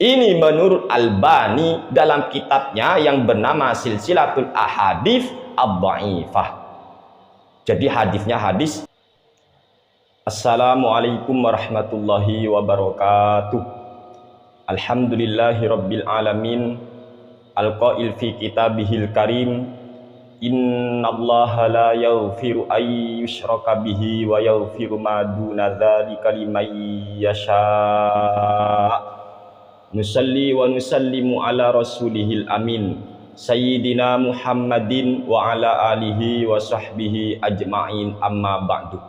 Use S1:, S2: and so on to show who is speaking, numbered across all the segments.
S1: Ini menurut Albani dalam kitabnya yang bernama Silsilatul Ahadits Ad-Dhaifah. Jadi hadisnya hadis Assalamualaikum warahmatullahi wabarakatuh. Alhamdulillahi rabbil alamin. Al-qail fi kitabihil karim, innallaha la yaghfiru ay yushraka bihi wa yaghfiru ma duna dzalika liman yasha. Nusalli wa nusallimu ala rasulihil amin sayyidina Muhammadin wa ala alihi wa sahbihi ajma'in, amma ba'du.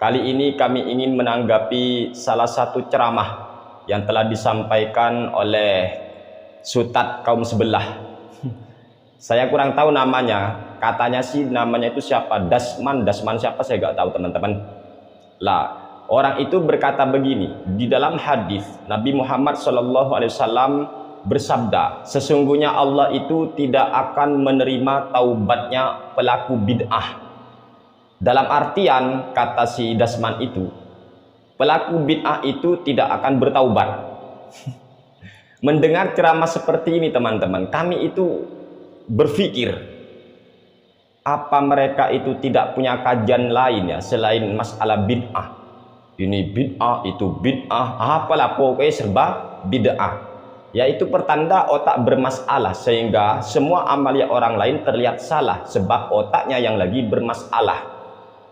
S1: Kali ini kami ingin menanggapi salah satu ceramah yang telah disampaikan oleh Sutat kaum sebelah. Saya kurang tahu namanya, katanya sih namanya itu siapa, Dasman siapa saya nggak tahu teman-teman. Lah, orang itu berkata begini, di dalam hadis Nabi Muhammad SAW bersabda, sesungguhnya Allah itu tidak akan menerima taubatnya pelaku bid'ah. Dalam artian, kata si Dasman itu, pelaku bid'ah itu tidak akan bertaubat. Mendengar ceramah seperti ini teman-teman, kami itu berpikir, apa mereka itu tidak punya kajian lain ya selain masalah bid'ah? Ini bid'ah, itu bid'ah, apalah pokoknya serba bid'ah. Yaitu pertanda otak bermasalah, sehingga semua amalia orang lain terlihat salah sebab otaknya yang lagi bermasalah.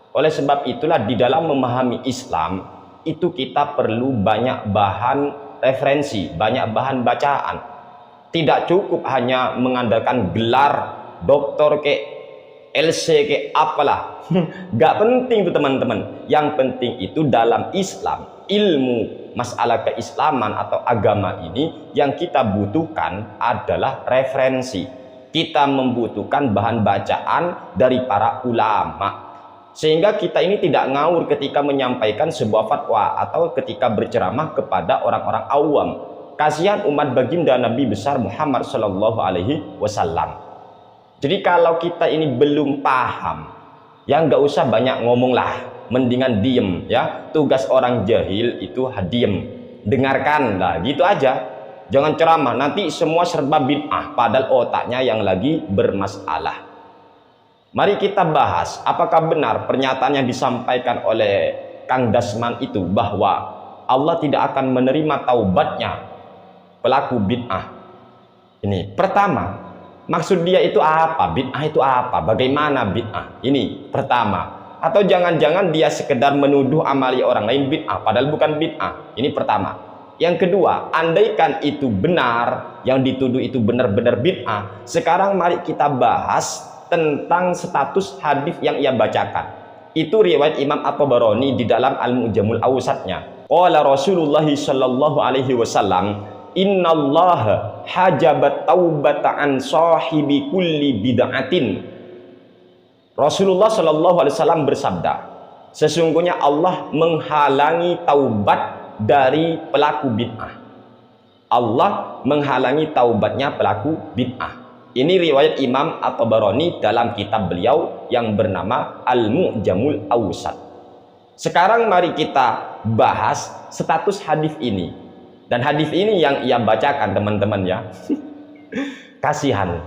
S1: Oleh sebab itulah di dalam memahami Islam itu kita perlu banyak bahan referensi, banyak bahan bacaan. Tidak cukup hanya mengandalkan gelar doktor ke LC ke apalah. Gak penting itu teman-teman. Yang penting itu dalam Islam, ilmu masalah keislaman atau agama ini yang kita butuhkan adalah referensi. Kita membutuhkan bahan bacaan dari para ulama. Sehingga kita ini tidak ngawur ketika menyampaikan sebuah fatwa atau ketika berceramah kepada orang-orang awam. Kasihan umat baginda Nabi besar Muhammad SAW. Jadi kalau kita ini belum paham, ya nggak usah banyak ngomong lah, mendingan diem ya. Tugas orang jahil itu diem, dengarkan lah, gitu aja. Jangan ceramah, nanti semua serba bid'ah padahal otaknya yang lagi bermasalah. Mari kita bahas apakah benar pernyataan yang disampaikan oleh Kang Dasman itu bahwa Allah tidak akan menerima taubatnya pelaku bid'ah. Ini pertama, maksud dia itu apa? Bid'ah itu apa? Bagaimana bid'ah? Ini pertama. Atau jangan-jangan dia sekedar menuduh amali orang lain bid'ah padahal bukan bid'ah. Ini pertama. Yang kedua, andaikan itu benar, yang dituduh itu benar-benar bid'ah, sekarang mari kita bahas tentang status hadis yang ia bacakan. Itu riwayat Imam At-Tabarani di dalam Al-Mu'jamul Awsatnya. Qala Rasulullah sallallahu alaihi wasallam, innallaha hajabat taubata an sahibi kulli bid'atin. Rasulullah sallallahu alaihi wasallam bersabda, sesungguhnya Allah menghalangi taubat dari pelaku bid'ah. Allah menghalangi taubatnya pelaku bid'ah. Ini riwayat Imam At-Tabarani dalam kitab beliau yang bernama Al-Mu'jamul Awsat. Sekarang mari kita bahas status hadis ini. Dan hadis ini yang ia bacakan teman-teman ya. Kasihan.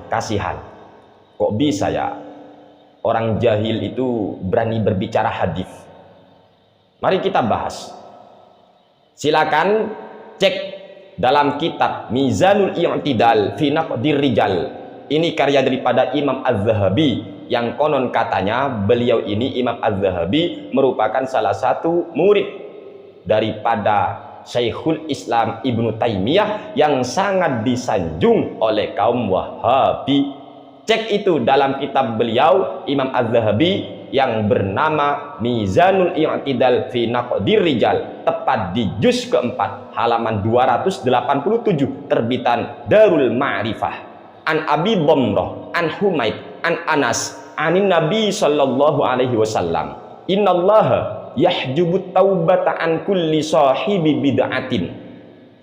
S1: Kok bisa ya orang jahil itu berani berbicara hadis? Mari kita bahas. Silakan cek dalam kitab Mizanul I'tidal fi Naqdir Rijal. Ini karya daripada Imam Az-Zahabi yang konon katanya beliau ini Imam Az-Zahabi merupakan salah satu murid daripada Syekhul Islam Ibnu Taimiyah yang sangat disanjung oleh kaum Wahabi. Cek itu dalam kitab beliau Imam Az-Zahabi yang bernama Mizanul I'tidal fi Naqdir Rijal, tepat di juz keempat halaman 287 terbitan Darul Ma'rifah. An Abi Dhamrah, an Humaid, an Anas, anin Nabi sallallahu alaihi wasallam, innallaha yahjubut taubata an kulli sahibi bid'atin.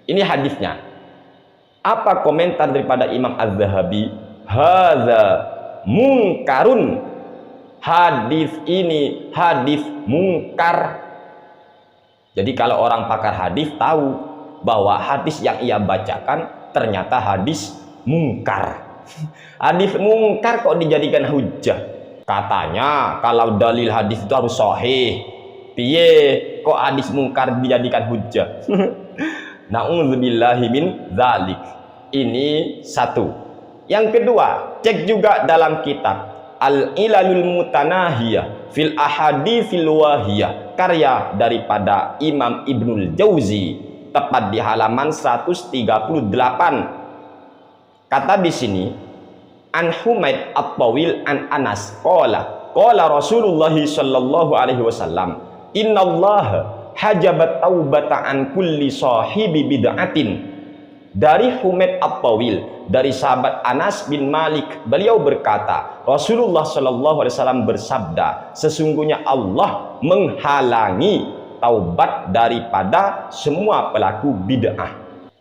S1: Ini hadisnya. Apa komentar daripada Imam Az-Zahabi? Hadza mungkarun. Hadis ini hadis mungkar. Jadi kalau orang pakar hadis tahu bahwa hadis yang ia bacakan ternyata hadis mungkar. Hadis mungkar kok dijadikan hujah? Katanya kalau dalil hadis itu harus sahih. Piye kok hadis mungkar dijadikan hujah? Na'udzubillahi min dzalik. Ini satu. Yang kedua, cek juga dalam kitab Al-Ilalul Mutanahiyah fil Ahaditsil Wahiyah, karya daripada Imam Ibnul Jauzi, tepat di halaman 138. Kata di sini, An Humaid At-Tawil an Anas qala Rasulullah sallallahu alaihi wasallam, innallaha hajabat taubata an kulli sahibi bid'atin. Dari Humaid At-Tawil, dari sahabat Anas bin Malik, beliau berkata, Rasulullah sallallahu alaihi wasallam bersabda, sesungguhnya Allah menghalangi taubat daripada semua pelaku bid'ah.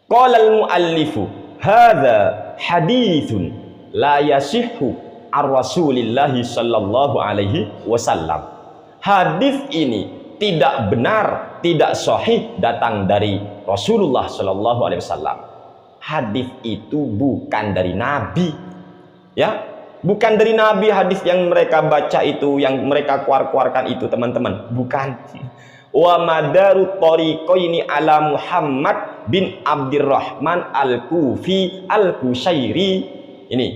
S1: Qala al-muallifu hadza haditsun la yasihhu ar-Rasulillahi sallallahu alaihi wasallam. Hadis ini tidak benar, tidak sahih datang dari Rasulullah sallallahu alaihi wasallam. Hadis itu bukan dari Nabi, ya, bukan dari Nabi. Hadis yang mereka baca itu, yang mereka keluarkan itu, teman-teman, bukan. Wa madaru tariqaini ala Muhammad bin Abdurrahman al-Kufi al-Kushairi. Ini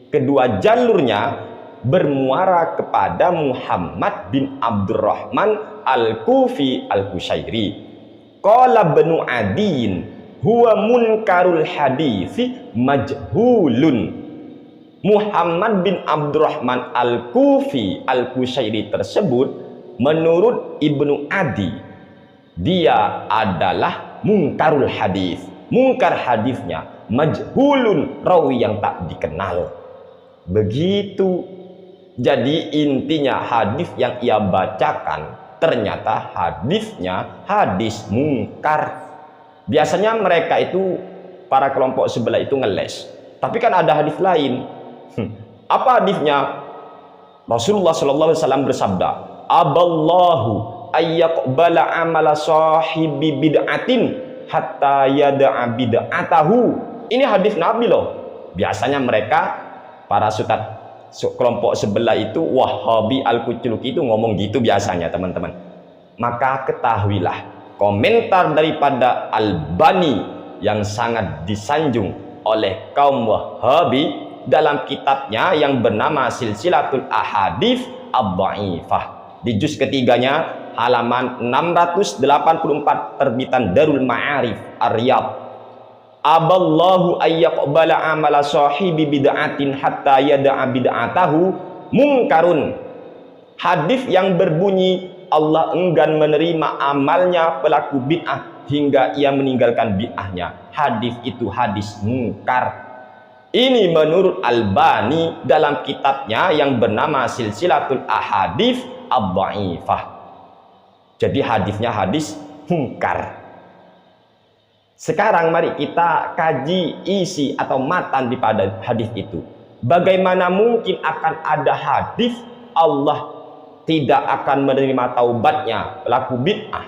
S1: kedua jalurnya bermuara kepada Muhammad bin Abdurrahman al-Kufi al-Kushairi. Qala Ibnu Adiyin huwa munkarul hadisi majhulun. Muhammad bin Abdurrahman al-Kufi al-Kushairi tersebut, menurut Ibnu Adi, dia adalah mungkarul hadis. Mungkar hadisnya majhulun, rawi yang tak dikenal. Begitu. Jadi intinya hadis yang ia bacakan ternyata hadisnya hadis mungkar. Biasanya mereka itu, para kelompok sebelah itu ngeles. Tapi kan ada hadis lain. Apa hadisnya? Rasulullah sallallahu alaihi wasallam bersabda, "Aballahu ayyaqbala amala sahibi bid'atin hatta yada'a bid'atahu." Ini hadis Nabi loh. Biasanya mereka, para kelompok sebelah itu, Wahabi Al-Kuculuki itu ngomong gitu biasanya, teman-teman. Maka ketahuilah, komentar daripada Albani yang sangat disanjung oleh kaum Wahabi dalam kitabnya yang bernama Silsilatul Ahadits Ad-Dhaifah, di juz ketiganya halaman 684, terbitan Darul Ma'arif Ar-Riyadh. Aballahu ayyaqbala amala sahibi bid'atin hatta yada'a bid'atahu mungkarun. Hadis yang berbunyi Allah enggan menerima amalnya pelaku bid'ah hingga ia meninggalkan bid'ahnya, hadis itu hadis mungkar. Ini menurut Albani dalam kitabnya yang bernama Silsilatul Ahadits Ad-Dhaifah. Jadi hadisnya hadis mungkar. Sekarang mari kita kaji isi atau matan daripada hadis itu. Bagaimana mungkin akan ada hadis Allah tidak akan menerima taubatnya pelaku bid'ah?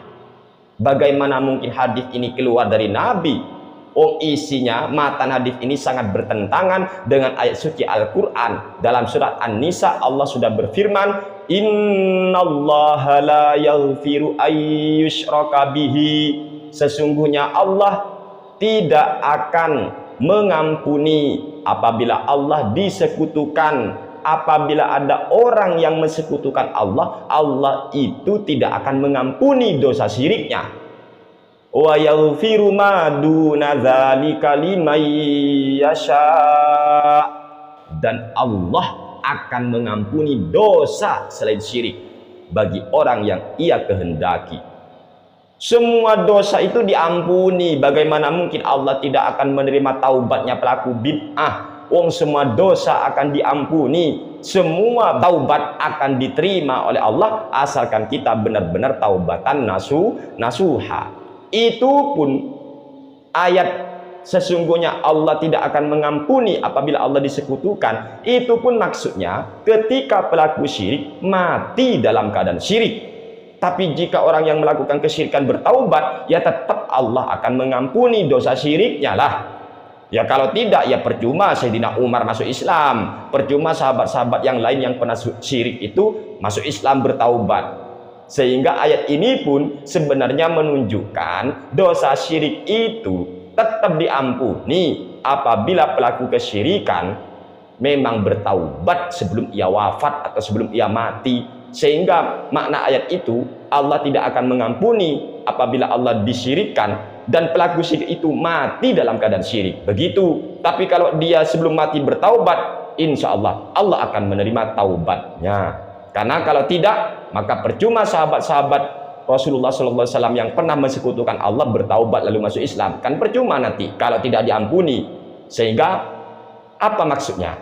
S1: Bagaimana mungkin hadis ini keluar dari Nabi? Oh, isinya, matan hadis ini sangat bertentangan dengan ayat suci Al-Quran. Dalam surat An-Nisa Allah sudah berfirman, innallaha la yaghfiru ayyushraka bihi. Sesungguhnya Allah tidak akan mengampuni apabila Allah disekutukan. Apabila ada orang yang mensekutukan Allah, Allah itu tidak akan mengampuni dosa syiriknya. Wa yaghfiru ma duna dzalika liman yasha. Dan Allah akan mengampuni dosa selain syirik bagi orang yang ia kehendaki. Semua dosa itu diampuni. Bagaimana mungkin Allah tidak akan menerima taubatnya pelaku bid'ah? Wong semua dosa akan diampuni, semua taubat akan diterima oleh Allah asalkan kita benar-benar taubatan nasuha. Itu pun ayat sesungguhnya Allah tidak akan mengampuni apabila Allah disekutukan, itu pun maksudnya ketika pelaku syirik mati dalam keadaan syirik. Tapi jika orang yang melakukan kesyirikan bertaubat, ya tetap Allah akan mengampuni dosa syiriknya lah. Ya kalau tidak, ya percuma Sayyidina Umar masuk Islam, percuma sahabat-sahabat yang lain yang pernah syirik itu masuk Islam bertaubat. Sehingga ayat ini pun sebenarnya menunjukkan dosa syirik itu tetap diampuni apabila pelaku kesyirikan memang bertaubat sebelum ia wafat atau sebelum ia mati. Sehingga makna ayat itu, Allah tidak akan mengampuni apabila Allah disyirikkan dan pelaku syirik itu mati dalam keadaan syirik. Begitu. Tapi kalau dia sebelum mati bertaubat, insya Allah Allah akan menerima taubatnya. Karena kalau tidak, maka percuma sahabat-sahabat Rasulullah SAW yang pernah mensekutukan Allah bertaubat lalu masuk Islam. Kan percuma nanti kalau tidak diampuni. Sehingga apa maksudnya?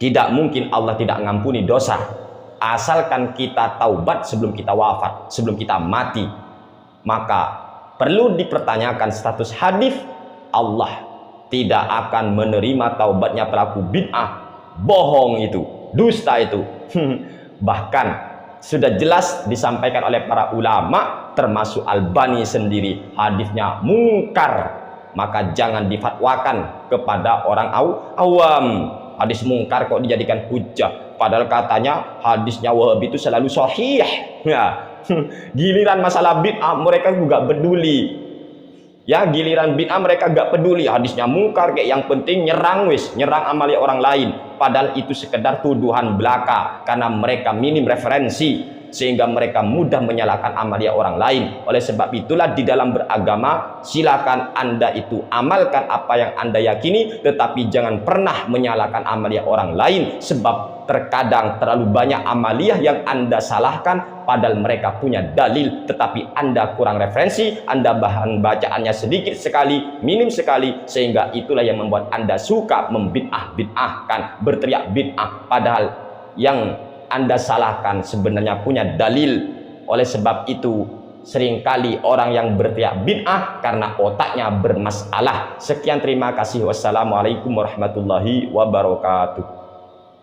S1: Tidak mungkin Allah tidak mengampuni dosa, asalkan kita taubat sebelum kita wafat, sebelum kita mati. Maka perlu dipertanyakan status hadis, Allah tidak akan menerima taubatnya pelaku bid'ah. Bohong itu, dusta itu. Bahkan sudah jelas disampaikan oleh para ulama, termasuk Albani sendiri, hadisnya mungkar. Maka jangan difatwakan kepada orang awam. Hadis mungkar kok dijadikan hujah, padahal katanya hadisnya Wahabi itu selalu sahih. Ya. Giliran masalah bid'ah mereka juga peduli. Ya, giliran bid'ah mereka gak peduli, hadisnya mungkar kayak yang penting nyerang amalia orang lain. Padahal itu sekedar tuduhan belaka karena mereka minim referensi sehingga mereka mudah menyalahkan amalia orang lain. Oleh sebab itulah di dalam beragama silakan Anda itu amalkan apa yang Anda yakini, tetapi jangan pernah menyalahkan amalia orang lain, sebab terkadang terlalu banyak amalia yang Anda salahkan padahal mereka punya dalil, tetapi Anda kurang referensi, Anda bahan bacaannya sedikit sekali, minim sekali, sehingga itulah yang membuat Anda suka membid'ah-bid'ahkan, berteriak bid'ah, padahal yang Anda salahkan sebenarnya punya dalil. Oleh sebab itu seringkali orang yang berteriak bid'ah karena otaknya bermasalah. Sekian, terima kasih. Wassalamualaikum warahmatullahi wabarakatuh.